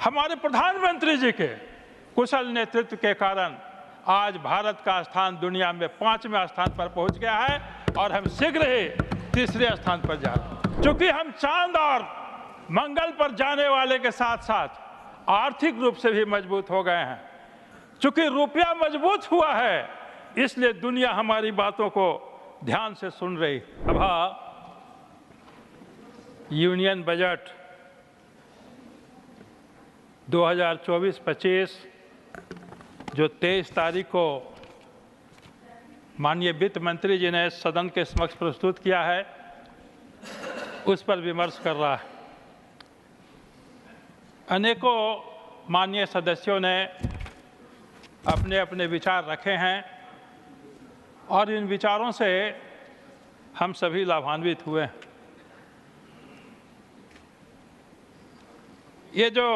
हमारे प्रधानमंत्री जी के कुशल नेतृत्व के कारण आज भारत का स्थान दुनिया में 5वें स्थान पर पहुंच गया है और हम शीघ्र ही तीसरे स्थान पर जा रहे हैं। चूंकि हम चांद और मंगल पर जाने वाले के साथ साथ आर्थिक रूप से भी मजबूत हो गए हैं, चूंकि रुपया मजबूत हुआ है, इसलिए दुनिया हमारी बातों को ध्यान से सुन रही। अब यूनियन बजट 2024-25 जो 23 तारीख को माननीय वित्त मंत्री जी ने सदन के समक्ष प्रस्तुत किया है, उस पर विमर्श कर रहा है। अनेकों माननीय सदस्यों ने अपने अपने विचार रखे हैं और इन विचारों से हम सभी लाभान्वित हुए हैं। ये जो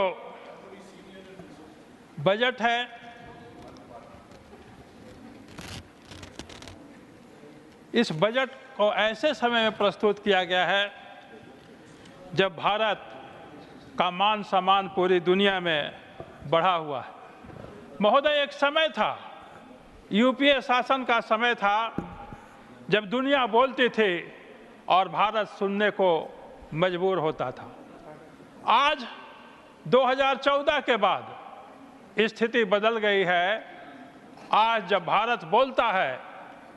बजट है, इस बजट को ऐसे समय में प्रस्तुत किया गया है जब भारत का मान सम्मान पूरी दुनिया में बढ़ा हुआ है। महोदय, एक समय था, यूपीए शासन का समय था, जब दुनिया बोलती थी और भारत सुनने को मजबूर होता था। आज 2014 के बाद स्थिति बदल गई है। आज जब भारत बोलता है,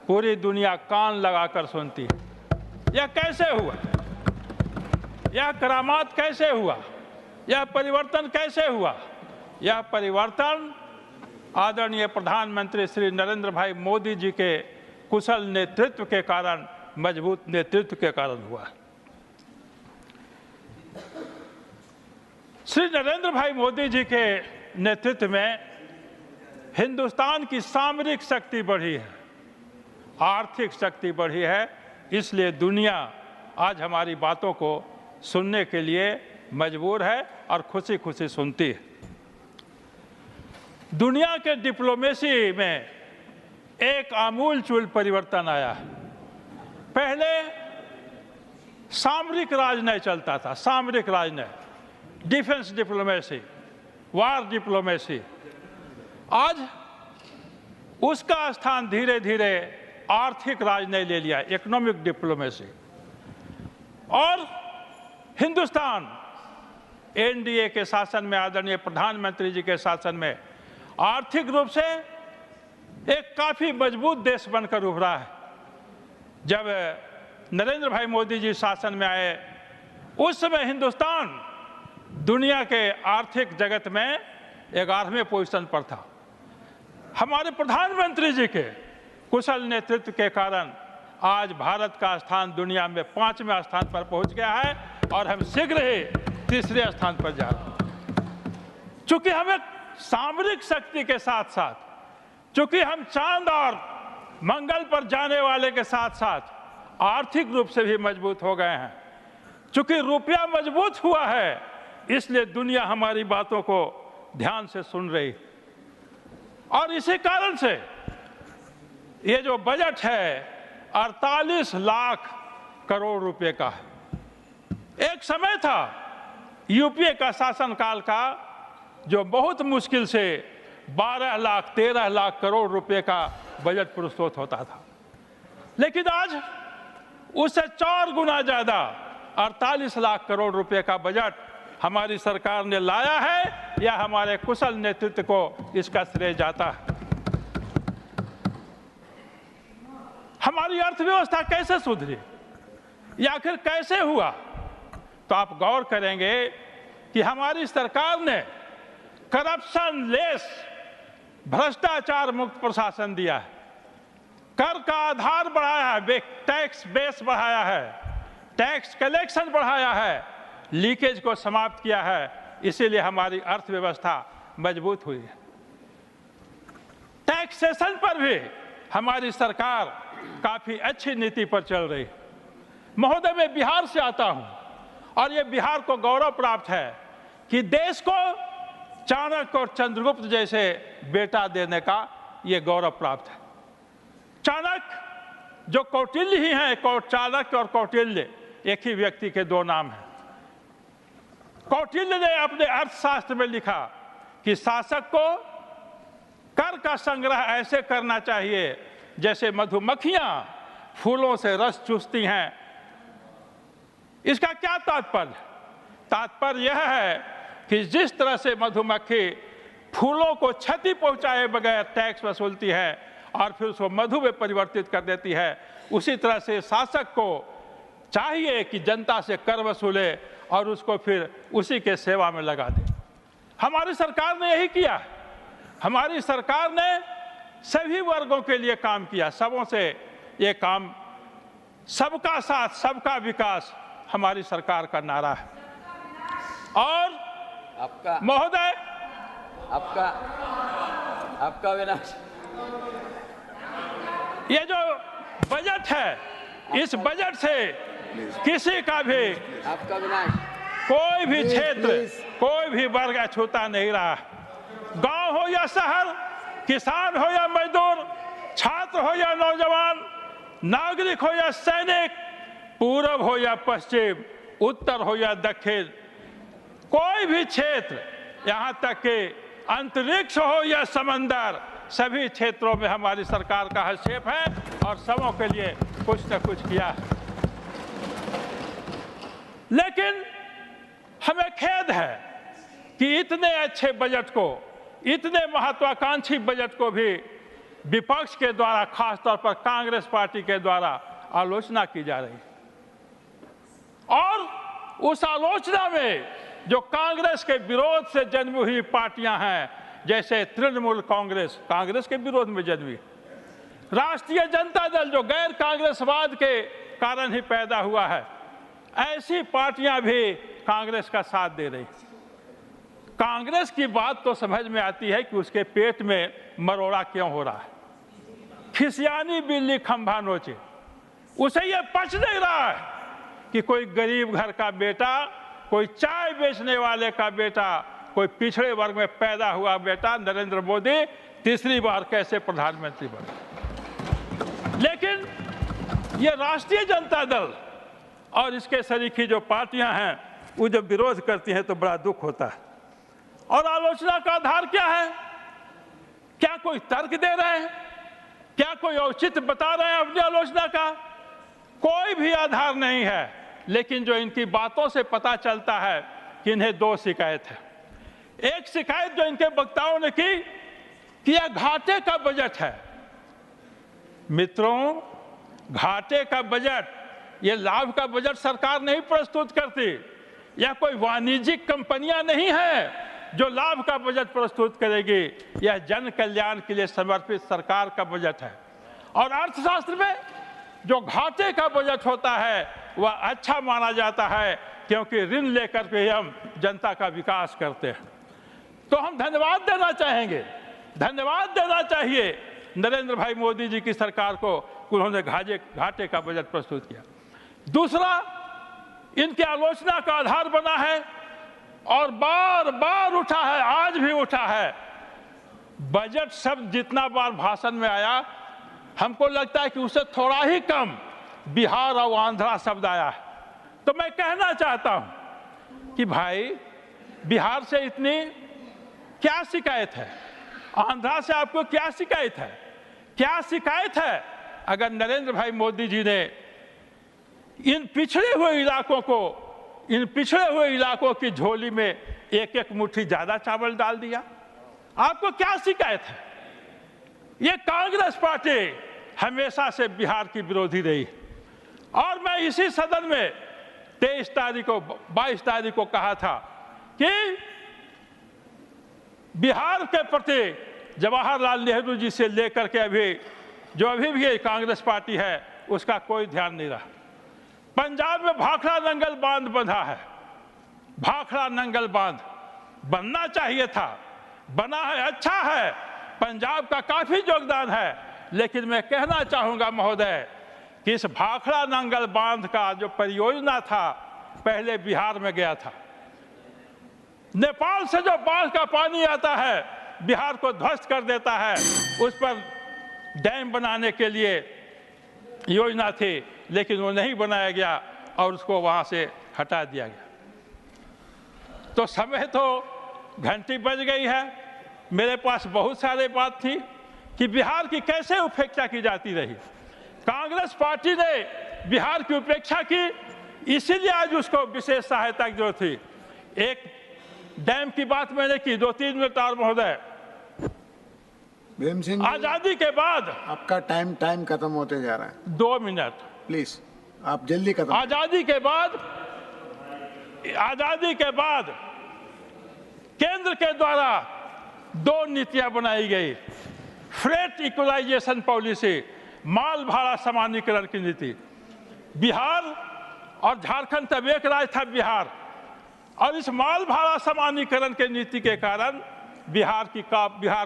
पूरी दुनिया कान लगाकर सुनती है। यह कैसे हुआ? यह करामात कैसे हुआ? यह परिवर्तन कैसे हुआ? यह परिवर्तन आदरणीय प्रधानमंत्री श्री नरेंद्र भाई मोदी जी के कुशल नेतृत्व के कारण, मजबूत नेतृत्व के कारण हुआ। श्री नरेंद्र भाई मोदी जी के नेतृत्व में हिंदुस्तान की सामरिक शक्ति बढ़ी है, आर्थिक शक्ति बढ़ी है, इसलिए दुनिया आज हमारी बातों को सुनने के लिए मजबूर है और खुशी खुशी सुनती है। दुनिया के डिप्लोमेसी में एक आमूलचूल परिवर्तन आया है। पहले सामरिक राजनय चलता था, सामरिक राजनय, डिफेंस डिप्लोमेसी, वार डिप्लोमेसी। आज उसका स्थान धीरे धीरे आर्थिक राजनय ले लिया, इकोनॉमिक डिप्लोमेसी। और हिंदुस्तान एनडीए के शासन में, आदरणीय प्रधानमंत्री जी के शासन में आर्थिक रूप से एक काफी मजबूत देश बनकर उभरा है। जब नरेंद्र भाई मोदी जी शासन में आए, उस समय हिंदुस्तान दुनिया के आर्थिक जगत में 11वें पोजीशन पर था। हमारे प्रधानमंत्री जी के कुशल नेतृत्व के कारण आज भारत का स्थान दुनिया में 5वें स्थान पर पहुंच गया है और हम शीघ्र ही तीसरे स्थान पर जा रहे हैं। चूंकि हमें सामरिक शक्ति के साथ साथ, चूंकि हम चांद और मंगल पर जाने वाले के साथ साथ आर्थिक रूप से भी मजबूत हो गए हैं, चूंकि रुपया मजबूत हुआ है, इसलिए दुनिया हमारी बातों को ध्यान से सुन रही। और इसी कारण से ये जो बजट है 48 लाख करोड़ रुपए का है। एक समय था यूपीए का शासनकाल का, जो बहुत मुश्किल से 12 लाख 13 लाख करोड़ रुपए का बजट प्रस्तुत होता था, लेकिन आज उससे 4 गुना ज्यादा 48 लाख करोड़ रुपए का बजट हमारी सरकार ने लाया है। या हमारे कुशल नेतृत्व को इसका श्रेय जाता है। हमारी अर्थव्यवस्था कैसे सुधरी, या आखिर कैसे हुआ? तो आप गौर करेंगे कि हमारी सरकार ने करप्शन लेस, भ्रष्टाचार मुक्त प्रशासन दिया है, कर का आधार बढ़ाया है, टैक्स बेस बढ़ाया है, टैक्स कलेक्शन बढ़ाया है, लीकेज को समाप्त किया है। इसीलिए हमारी अर्थव्यवस्था मजबूत हुई है। टैक्सेशन पर भी हमारी सरकार काफी अच्छी नीति पर चल रही है। महोदय, मैं बिहार से आता हूं और ये बिहार को गौरव प्राप्त है कि देश को चाणक्य और चंद्रगुप्त जैसे बेटा देने का ये गौरव प्राप्त है। चाणक्य जो कौटिल्य ही हैं, चाणक्य और कौटिल्य एक ही व्यक्ति के 2 नाम हैं। कौटिल्य ने अपने अर्थशास्त्र में लिखा कि शासक को कर का संग्रह ऐसे करना चाहिए जैसे मधुमक्खियां फूलों से रस चूसती हैं। इसका क्या तात्पर्य? तात्पर्य यह है कि जिस तरह से मधुमक्खी फूलों को क्षति पहुंचाए बगैर टैक्स वसूलती है और फिर उसको मधु में परिवर्तित कर देती है, उसी तरह से शासक को चाहिए कि जनता से कर वसूले और उसको फिर उसी के सेवा में लगा दे। हमारी सरकार ने यही किया। हमारी सरकार ने सभी वर्गों के लिए काम किया, सबों से ये काम, सबका साथ सबका विकास हमारी सरकार का नारा है। और आपका महोदय, आपका विनाश, ये जो बजट है, इस बजट से किसी का भी, आपका विनाश, कोई भी क्षेत्र, कोई भी वर्ग अछूता नहीं रहा। गांव हो या शहर, किसान हो या मजदूर, छात्र हो या नौजवान, नागरिक हो या सैनिक, पूरब हो या पश्चिम, उत्तर हो या दक्षिण, कोई भी क्षेत्र, यहाँ तक कि अंतरिक्ष हो या समंदर, सभी क्षेत्रों में हमारी सरकार का हस्तक्षेप है और सबों के लिए कुछ न कुछ किया है। लेकिन हमें खेद है कि इतने अच्छे बजट को, इतने महत्वाकांक्षी बजट को भी विपक्ष के द्वारा, खासतौर पर कांग्रेस पार्टी के द्वारा आलोचना की जा रही है। और उस आलोचना में जो कांग्रेस के विरोध से जन्मी हुई पार्टियां हैं, जैसे तृणमूल कांग्रेस, कांग्रेस के विरोध में जन्मी, राष्ट्रीय जनता दल जो गैर कांग्रेसवाद के कारण ही पैदा हुआ है, ऐसी पार्टियां भी कांग्रेस का साथ दे रही। कांग्रेस की बात तो समझ में आती है कि उसके पेट में मरोड़ा क्यों हो रहा है। खिसियानी बिल्ली खंभा नोचे, उसे यह पच नहीं रहा है कि कोई गरीब घर का बेटा, कोई चाय बेचने वाले का बेटा, कोई पिछड़े वर्ग में पैदा हुआ बेटा नरेंद्र मोदी तीसरी बार कैसे प्रधानमंत्री बने। लेकिन ये राष्ट्रीय जनता दल और इसके शरीकी जो पार्टियां हैं, वो जब विरोध करती हैं तो बड़ा दुख होता है। और आलोचना का आधार क्या है? क्या कोई तर्क दे रहे हैं? क्या कोई औचित्य बता रहे हैं अपनी आलोचना का? कोई भी आधार नहीं है। लेकिन जो इनकी बातों से पता चलता है कि इन्हें दो शिकायत है। एक शिकायत जो इनके वक्ताओं ने की कि यह घाटे का बजट है। मित्रों, घाटे का बजट, यह लाभ का बजट सरकार नहीं प्रस्तुत करती। यह कोई वाणिज्यिक कंपनियां नहीं है जो लाभ का बजट प्रस्तुत करेगी। यह जन कल्याण के लिए समर्पित सरकार का बजट है। और अर्थशास्त्र में जो घाटे का बजट होता है वह अच्छा माना जाता है, क्योंकि ऋण लेकर के हम जनता का विकास करते हैं। तो हम धन्यवाद देना चाहेंगे, धन्यवाद देना चाहिए नरेंद्र भाई मोदी जी की सरकार को, उन्होंने घाटे का बजट प्रस्तुत किया। दूसरा, इनकी आलोचना का आधार बना है और बार बार उठा है, आज भी उठा है, बजट शब्द जितना बार भाषण में आया, हमको लगता है कि उससे थोड़ा ही कम बिहार और आंध्रा शब्द आया है। तो मैं कहना चाहता हूं कि भाई, बिहार से इतनी क्या शिकायत है? आंध्रा से आपको क्या शिकायत है? क्या शिकायत है? अगर नरेंद्र भाई मोदी जी ने इन पिछड़े हुए इलाकों की झोली में एक एक मुट्ठी ज्यादा चावल डाल दिया, आपको क्या शिकायत है? ये कांग्रेस पार्टी हमेशा से बिहार की विरोधी रही। और मैं इसी सदन में 22 तारीख को कहा था कि बिहार के प्रति जवाहरलाल नेहरू जी से लेकर के अभी भी कांग्रेस पार्टी है, उसका कोई ध्यान नहीं रहा। पंजाब में भाखड़ा नंगल बांध बंधा है, भाखड़ा नंगल बांध बनना चाहिए था, बना है, अच्छा है, पंजाब का काफी योगदान है। लेकिन मैं कहना चाहूंगा महोदय कि इस भाखड़ा नंगल बांध का जो परियोजना था, पहले बिहार में गया था। नेपाल से जो बाढ़ का पानी आता है, बिहार को ध्वस्त कर देता है। उस पर डैम बनाने के लिए योजना थी, लेकिन वो नहीं बनाया गया और उसको वहां से हटा दिया गया। तो समय तो घंटी बज गई है। मेरे पास बहुत सारे बात थी कि बिहार की कैसे उपेक्षा की जाती रही। कांग्रेस पार्टी ने बिहार की उपेक्षा की, इसीलिए आज उसको विशेष सहायता की जरूरत थी। एक डैम की बात मैंने की, 2-3 मिनट और महोदय। भीम सिंह जी, आजादी के बाद आपका टाइम खत्म होते जा रहा है। 2 मिनट, प्लीज आप जल्दी खत्म। आजादी के बाद केंद्र के द्वारा 2 नीतियां बनाई गई। फ्रेट इक्वलाइजेशन पॉलिसी, माल भाड़ा समानीकरण की नीति। बिहार और झारखंड तब एक राज्य था बिहार, और इस माल भाड़ा समानीकरण के नीति के कारण बिहार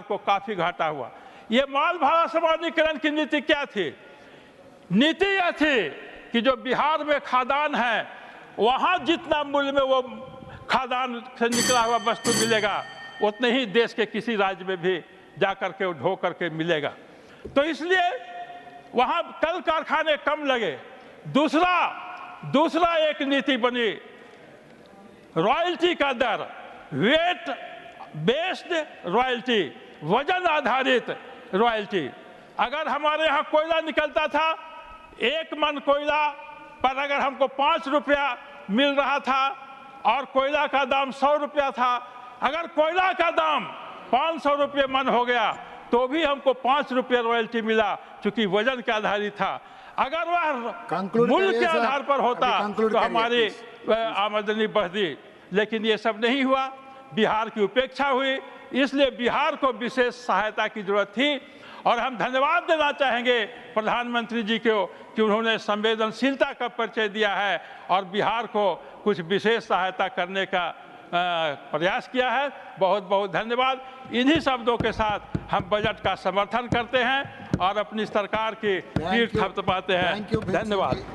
को काफी घाटा हुआ। ये माल भाड़ा समानीकरण की नीति क्या थी? नीति यह थी कि जो बिहार में खादान है, वहां जितना मूल्य में वो खादान से निकला हुआ वस्तु मिलेगा, उतने ही देश के किसी राज्य में भी जाकर के ढो करके मिलेगा। तो इसलिए वहां कल कारखाने कम लगे। दूसरा एक नीति बनी, रॉयल्टी का दर, वेट बेस्ड रॉयल्टी, वजन आधारित रॉयल्टी। अगर हमारे यहाँ कोयला निकलता था, 1 मन कोयला पर अगर हमको 5 रुपया मिल रहा था और कोयला का दाम 100 रुपया था, अगर कोयला का दाम 500 रुपये मन हो गया तो भी हमको 5 रुपये रॉयल्टी मिला, क्योंकि वजन के आधारित था। अगर वह मूल्य के आधार पर होता तो हमारी आमदनी बढ़ती, लेकिन ये सब नहीं हुआ। बिहार की उपेक्षा हुई, इसलिए बिहार को विशेष सहायता की जरूरत थी। और हम धन्यवाद देना चाहेंगे प्रधानमंत्री जी को कि उन्होंने संवेदनशीलता का परिचय दिया है और बिहार को कुछ विशेष सहायता करने का प्रयास किया है। बहुत बहुत धन्यवाद। इन्हीं शब्दों के साथ हम बजट का समर्थन करते हैं और अपनी सरकार की पीठ थपथपाते हैं। धन्यवाद।